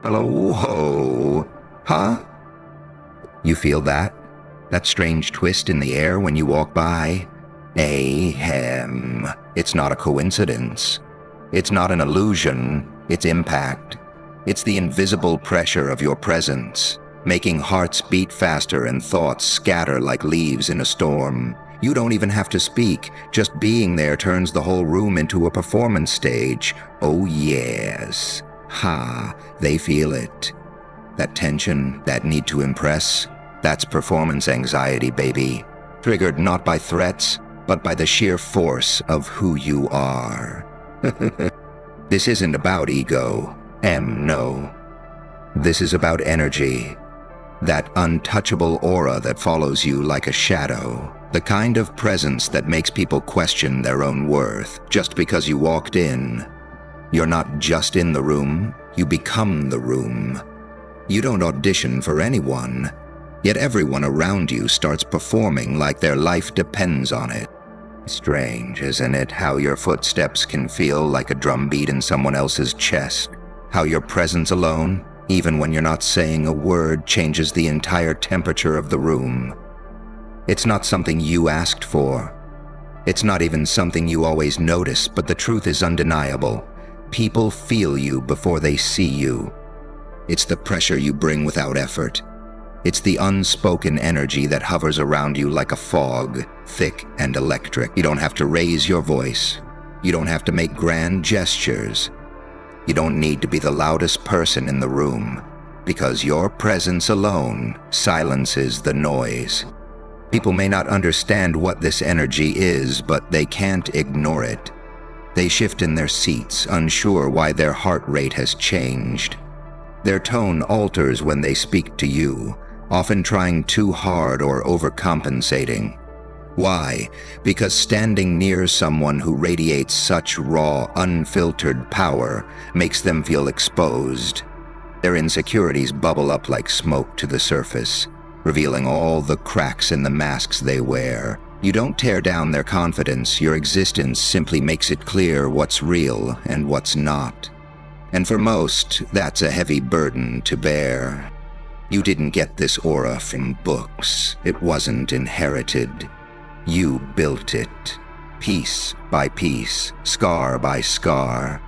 Hello, ho. Huh? You feel that? That strange twist in the air when you walk by? Ahem. It's not a coincidence. It's not an illusion. It's impact. It's the invisible pressure of your presence, making hearts beat faster and thoughts scatter like leaves in a storm. You don't even have to speak. Just being there turns the whole room into a performance stage. Oh yes. Ha, they feel it. That tension, that need to impress, that's performance anxiety, baby. Triggered not by threats, but by the sheer force of who you are. This isn't about ego. No. This is about energy. That untouchable aura that follows you like a shadow. The kind of presence that makes people question their own worth just because you walked in. You're not just in the room, you become the room. You don't audition for anyone, yet everyone around you starts performing like their life depends on it. Strange, isn't it, how your footsteps can feel like a drumbeat in someone else's chest? How your presence alone, even when you're not saying a word, changes the entire temperature of the room. It's not something you asked for. It's not even something you always notice, but the truth is undeniable. People feel you before they see you. It's the pressure you bring without effort. It's the unspoken energy that hovers around you like a fog, thick and electric. You don't have to raise your voice. You don't have to make grand gestures. You don't need to be the loudest person in the room, because your presence alone silences the noise. People may not understand what this energy is, but they can't ignore it. They shift in their seats, unsure why their heart rate has changed. Their tone alters when they speak to you, often trying too hard or overcompensating. Why? Because standing near someone who radiates such raw, unfiltered power makes them feel exposed. Their insecurities bubble up like smoke to the surface, revealing all the cracks in the masks they wear. You don't tear down their confidence, your existence simply makes it clear what's real and what's not. And for most, that's a heavy burden to bear. You didn't get this aura from books. It wasn't inherited. You built it, piece by piece, scar by scar.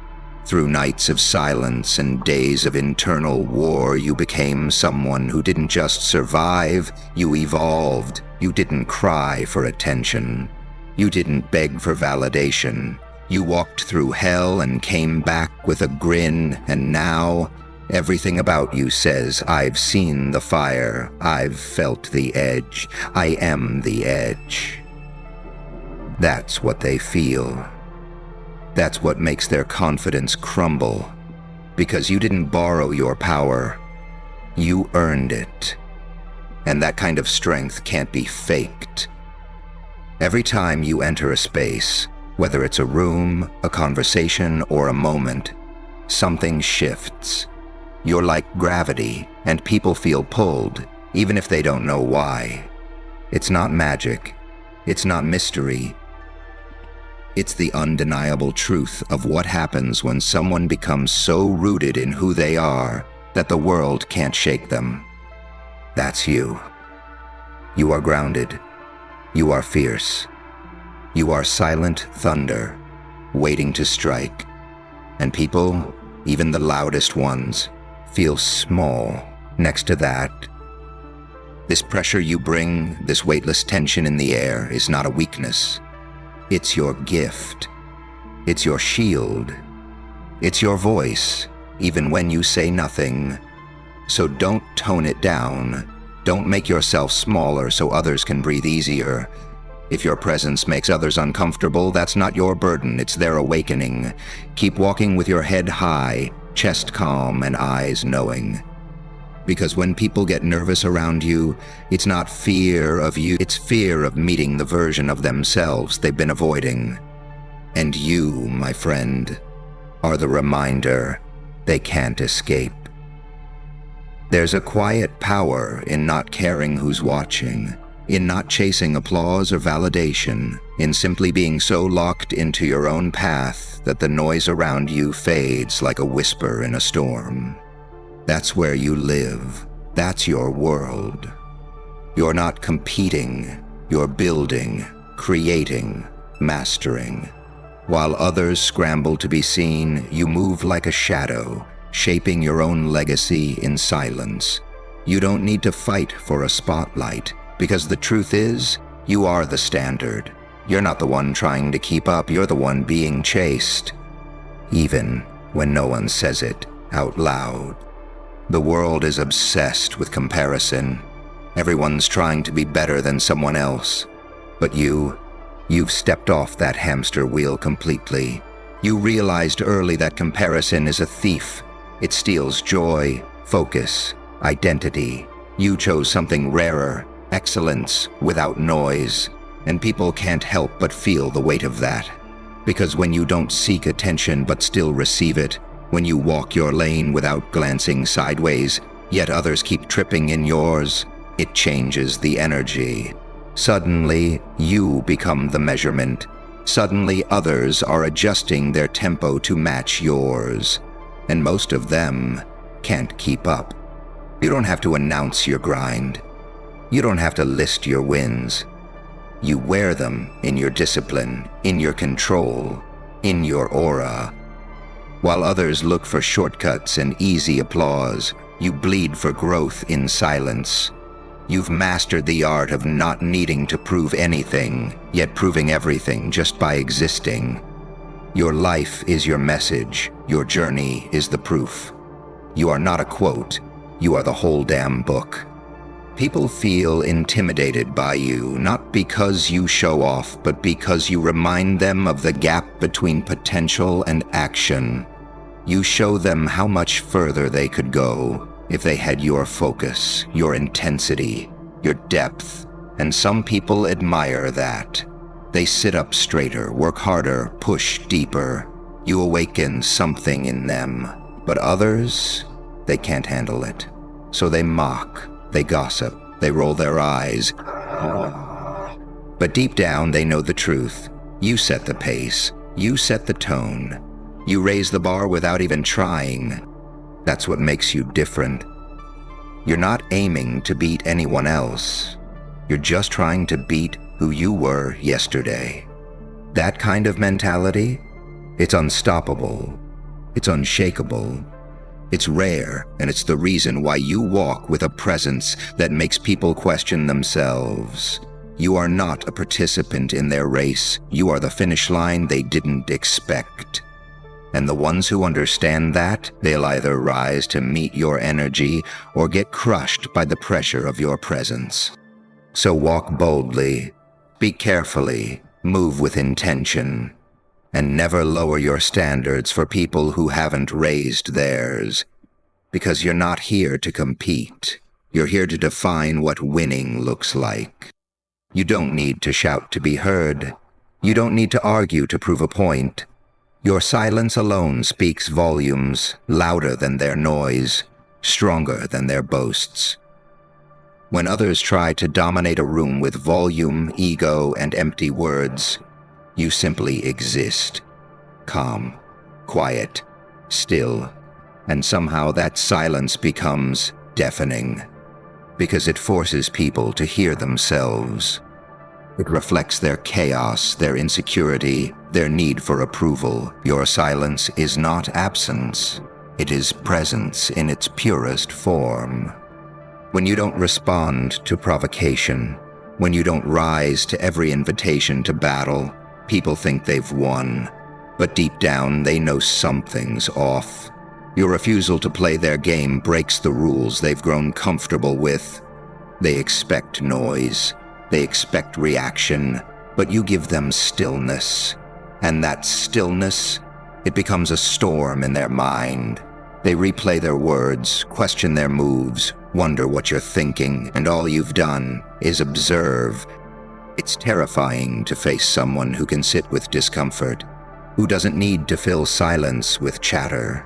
Through nights of silence and days of internal war, you became someone who didn't just survive, you evolved. You didn't cry for attention. You didn't beg for validation. You walked through hell and came back with a grin, and now everything about you says, I've seen the fire, I've felt the edge, I am the edge. That's what they feel. That's what makes their confidence crumble. Because you didn't borrow your power, you earned it. And that kind of strength can't be faked. Every time you enter a space, whether it's a room, a conversation, or a moment, something shifts. You're like gravity, and people feel pulled, even if they don't know why. It's not magic. It's not mystery. It's the undeniable truth of what happens when someone becomes so rooted in who they are that the world can't shake them. That's you. You are grounded. You are fierce. You are silent thunder, waiting to strike. And people, even the loudest ones, feel small next to that. This pressure you bring, this weightless tension in the air, is not a weakness. It's your gift. It's your shield. It's your voice, even when you say nothing. So don't tone it down. Don't make yourself smaller so others can breathe easier. If your presence makes others uncomfortable, that's not your burden, it's their awakening. Keep walking with your head high, chest calm, and eyes knowing. Because when people get nervous around you, it's not fear of you, it's fear of meeting the version of themselves they've been avoiding. And you, my friend, are the reminder they can't escape. There's a quiet power in not caring who's watching, in not chasing applause or validation, in simply being so locked into your own path that the noise around you fades like a whisper in a storm. That's where you live. That's your world. You're not competing. You're building, creating, mastering. While others scramble to be seen, you move like a shadow, shaping your own legacy in silence. You don't need to fight for a spotlight, because the truth is, you are the standard. You're not the one trying to keep up, you're the one being chased. Even when no one says it out loud. The world is obsessed with comparison. Everyone's trying to be better than someone else. But you've stepped off that hamster wheel completely. You realized early that comparison is a thief. It steals joy, focus, identity. You chose something rarer, excellence without noise, and people can't help but feel the weight of that. Because when you don't seek attention but still receive it, when you walk your lane without glancing sideways, yet others keep tripping in yours, it changes the energy. Suddenly, you become the measurement. Suddenly, others are adjusting their tempo to match yours. And most of them can't keep up. You don't have to announce your grind. You don't have to list your wins. You wear them in your discipline, in your control, in your aura. While others look for shortcuts and easy applause, you bleed for growth in silence. You've mastered the art of not needing to prove anything, yet proving everything just by existing. Your life is your message. Your journey is the proof. You are not a quote. You are the whole damn book. People feel intimidated by you, not because you show off, but because you remind them of the gap between potential and action. You show them how much further they could go if they had your focus, your intensity, your depth, and some people admire that. They sit up straighter, work harder, push deeper. You awaken something in them. But others, they can't handle it. So they mock, they gossip, they roll their eyes. But deep down, they know the truth. You set the pace. You set the tone. You raise the bar without even trying. That's what makes you different. You're not aiming to beat anyone else. You're just trying to beat who you were yesterday. That kind of mentality, it's unstoppable. It's unshakable. It's rare, and it's the reason why you walk with a presence that makes people question themselves. You are not a participant in their race. You are the finish line they didn't expect. And the ones who understand that, they'll either rise to meet your energy or get crushed by the pressure of your presence. So walk boldly, speak carefully, move with intention, and never lower your standards for people who haven't raised theirs. Because you're not here to compete. You're here to define what winning looks like. You don't need to shout to be heard. You don't need to argue to prove a point. Your silence alone speaks volumes, louder than their noise, stronger than their boasts. When others try to dominate a room with volume, ego, and empty words, you simply exist. Calm, quiet, still, and somehow that silence becomes deafening, because it forces people to hear themselves. It reflects their chaos, their insecurity, their need for approval. Your silence is not absence. It is presence in its purest form. When you don't respond to provocation, when you don't rise to every invitation to battle, people think they've won. But deep down, they know something's off. Your refusal to play their game breaks the rules they've grown comfortable with. They expect noise. They expect reaction, but you give them stillness. And that stillness, it becomes a storm in their mind. They replay their words, question their moves, wonder what you're thinking, and all you've done is observe. It's terrifying to face someone who can sit with discomfort, who doesn't need to fill silence with chatter,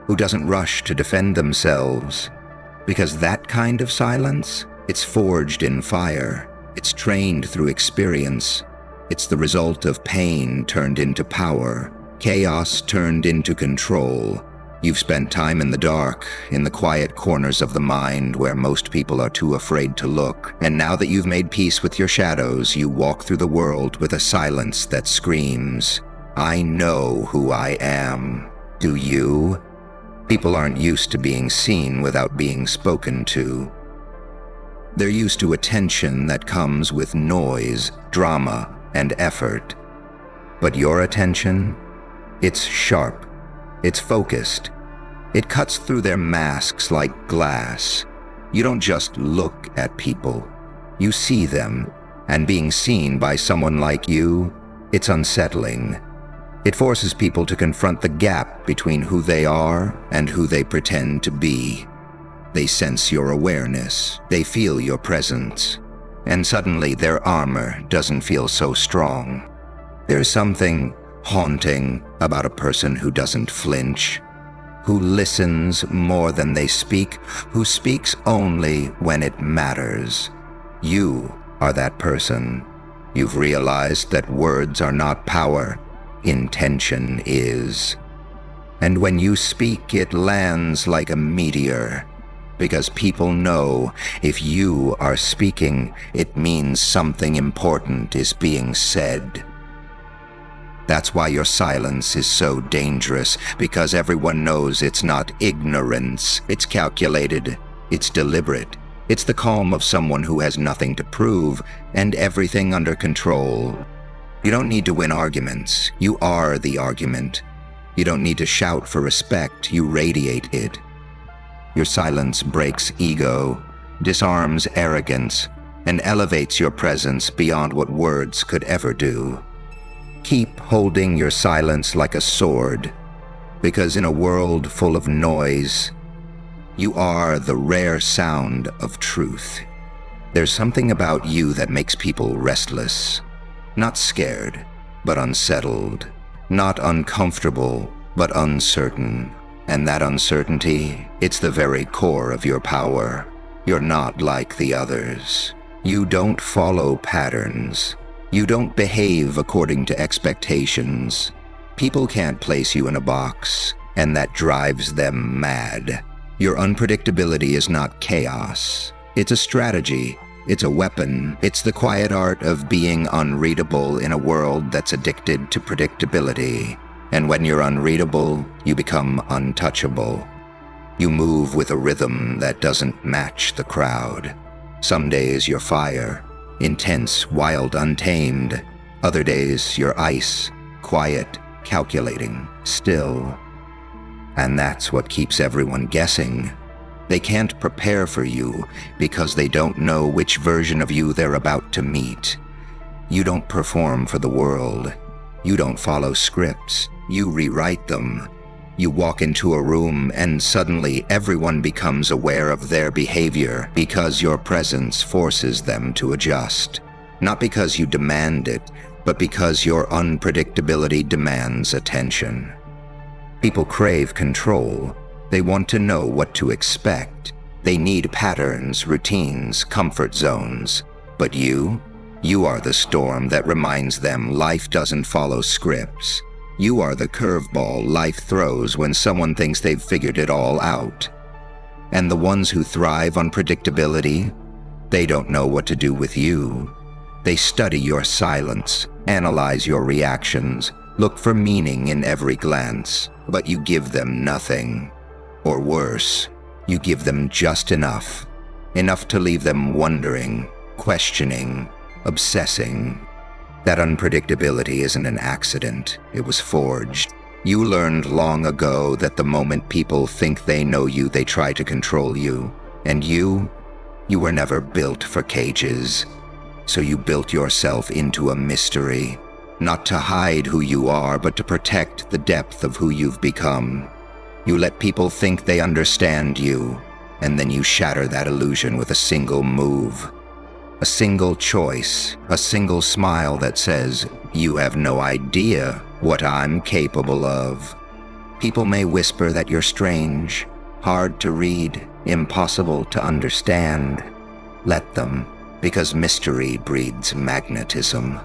who doesn't rush to defend themselves. Because that kind of silence, it's forged in fire. It's trained through experience. It's the result of pain turned into power, chaos turned into control, You've spent time in the dark, in the quiet corners of the mind where most people are too afraid to look, and now that you've made peace with your shadows, you walk through the world with a silence that screams, "I know who I am." Do you? People aren't used to being seen without being spoken to. They're used to attention that comes with noise, drama, and effort. But your attention? It's sharp. It's focused. It cuts through their masks like glass. You don't just look at people. You see them, and being seen by someone like you, it's unsettling. It forces people to confront the gap between who they are and who they pretend to be. They sense your awareness. They feel your presence. And suddenly their armor doesn't feel so strong. There's something haunting about a person who doesn't flinch, who listens more than they speak, who speaks only when it matters. You are that person. You've realized that words are not power, intention is. And when you speak, it lands like a meteor, because people know if you are speaking, it means something important is being said. That's why your silence is so dangerous, because everyone knows it's not ignorance. It's calculated. It's deliberate. It's the calm of someone who has nothing to prove and everything under control. You don't need to win arguments. You are the argument. You don't need to shout for respect. You radiate it. Your silence breaks ego, disarms arrogance, and elevates your presence beyond what words could ever do. Keep holding your silence like a sword, because in a world full of noise, you are the rare sound of truth. There's something about you that makes people restless, not scared, but unsettled, not uncomfortable, but uncertain. And that uncertainty, it's the very core of your power. You're not like the others. You don't follow patterns. You don't behave according to expectations. People can't place you in a box, and that drives them mad. Your unpredictability is not chaos. It's a strategy. It's a weapon. It's the quiet art of being unreadable in a world that's addicted to predictability. And when you're unreadable, you become untouchable. You move with a rhythm that doesn't match the crowd. Some days you're fire, intense, wild, untamed. Other days you're ice, quiet, calculating, still. And that's what keeps everyone guessing. They can't prepare for you because they don't know which version of you they're about to meet. You don't perform for the world. You don't follow scripts. You rewrite them. You walk into a room and suddenly everyone becomes aware of their behavior because your presence forces them to adjust. Not because you demand it, but because your unpredictability demands attention. People crave control. They want to know what to expect. They need patterns, routines, comfort zones. But you are the storm that reminds them life doesn't follow scripts. You are the curveball life throws when someone thinks they've figured it all out. And the ones who thrive on predictability, they don't know what to do with you. They study your silence, analyze your reactions, look for meaning in every glance, but you give them nothing. Or worse, you give them just enough to leave them wondering, questioning, obsessing. That unpredictability isn't an accident. It was forged. You learned long ago that the moment people think they know you, they try to control you. And you were never built for cages. So you built yourself into a mystery, not to hide who you are, but to protect the depth of who you've become. You let people think they understand you, and then you shatter that illusion with a single move. A single choice, a single smile that says, "You have no idea what I'm capable of." People may whisper that you're strange, hard to read, impossible to understand. Let them, because mystery breeds magnetism.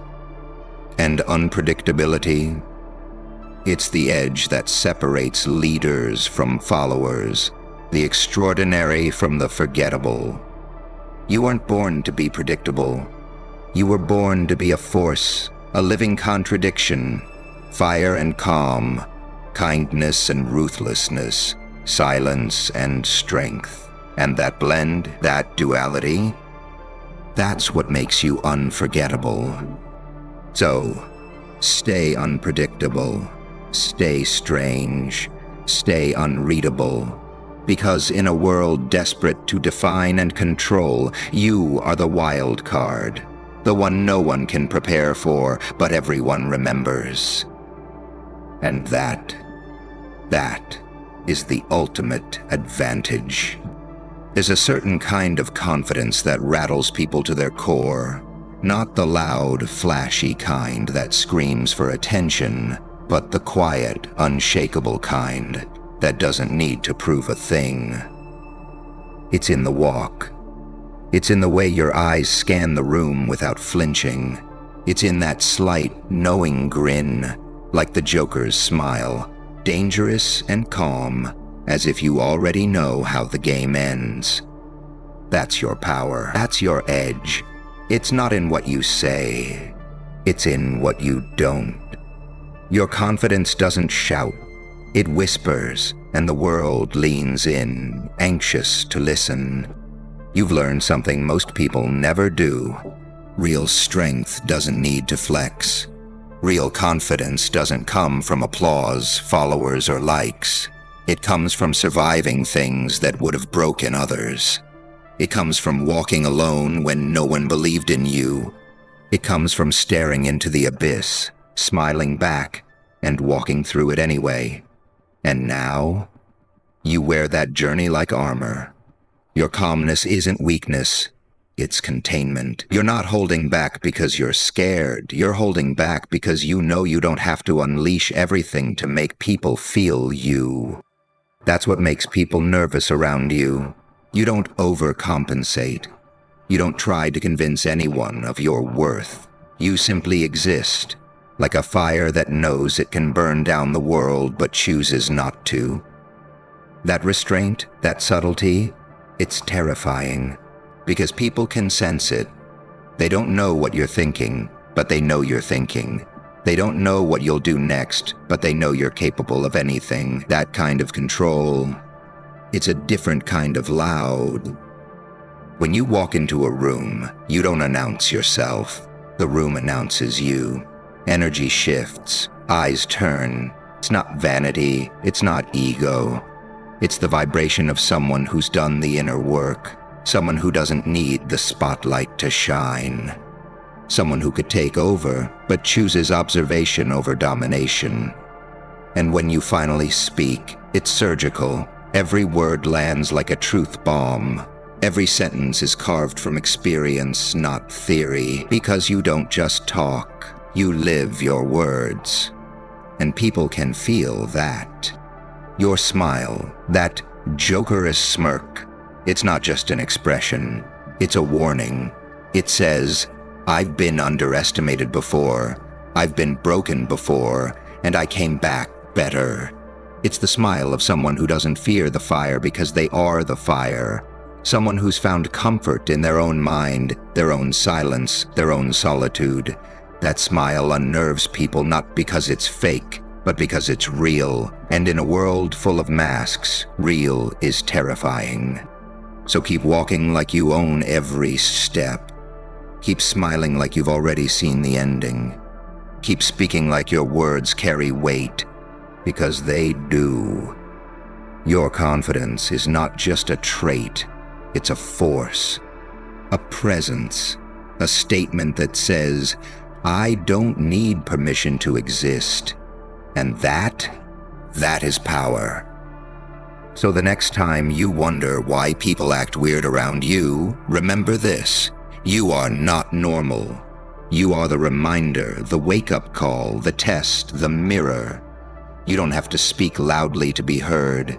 And unpredictability? It's the edge that separates leaders from followers, the extraordinary from the forgettable. You weren't born to be predictable. You were born to be a force, a living contradiction, fire and calm, kindness and ruthlessness, silence and strength. And that blend, that duality, that's what makes you unforgettable. So, stay unpredictable, stay strange, stay unreadable, because in a world desperate to define and control, you are the wild card, the one no one can prepare for, but everyone remembers. And that is the ultimate advantage. There's a certain kind of confidence that rattles people to their core, not the loud, flashy kind that screams for attention, but the quiet, unshakable kind that doesn't need to prove a thing. It's in the walk. It's in the way your eyes scan the room without flinching. It's in that slight, knowing grin, like the Joker's smile, dangerous and calm, as if you already know how the game ends. That's your power. That's your edge. It's not in what you say. It's in what you don't. Your confidence doesn't shout. It whispers, and the world leans in, anxious to listen. You've learned something most people never do. Real strength doesn't need to flex. Real confidence doesn't come from applause, followers, or likes. It comes from surviving things that would have broken others. It comes from walking alone when no one believed in you. It comes from staring into the abyss, smiling back, and walking through it anyway. And now, you wear that journey like armor. Your calmness isn't weakness, it's containment. You're not holding back because you're scared. You're holding back because you know you don't have to unleash everything to make people feel you. That's what makes people nervous around you. You don't overcompensate. You don't try to convince anyone of your worth. You simply exist, like a fire that knows it can burn down the world but chooses not to. That restraint, that subtlety, it's terrifying, because people can sense it. They don't know what you're thinking, but they know you're thinking. They don't know what you'll do next, but they know you're capable of anything. That kind of control, it's a different kind of loud. When you walk into a room, you don't announce yourself. The room announces you. Energy shifts, eyes turn. It's not vanity, it's not ego. It's the vibration of someone who's done the inner work, someone who doesn't need the spotlight to shine. Someone who could take over, but chooses observation over domination. And when you finally speak, it's surgical. Every word lands like a truth bomb. Every sentence is carved from experience, not theory, because you don't just talk, you live your words. And people can feel that. Your smile, that jokerous smirk, it's not just an expression, it's a warning. It says, I've been underestimated before, I've been broken before, and I came back better. It's the smile of someone who doesn't fear the fire because they are the fire. Someone who's found comfort in their own mind, their own silence, their own solitude. That smile unnerves people not because it's fake, but because it's real. And in a world full of masks, real is terrifying. So keep walking like you own every step. Keep smiling like you've already seen the ending. Keep speaking like your words carry weight, because they do. Your confidence is not just a trait, it's a force, a presence, a statement that says, I don't need permission to exist. And that is power. So the next time you wonder why people act weird around you, remember this. You are not normal. You are the reminder, the wake-up call, the test, the mirror. You don't have to speak loudly to be heard.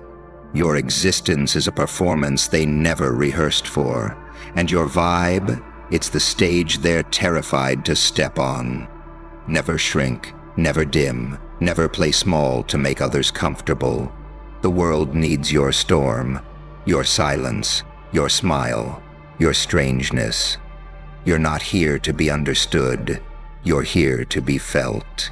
Your existence is a performance they never rehearsed for. And your vibe, it's the stage they're terrified to step on. Never shrink, never dim, Never play small to make others comfortable. The world needs your storm, your silence, your smile, your strangeness. You're not here to be understood. You're here to be felt.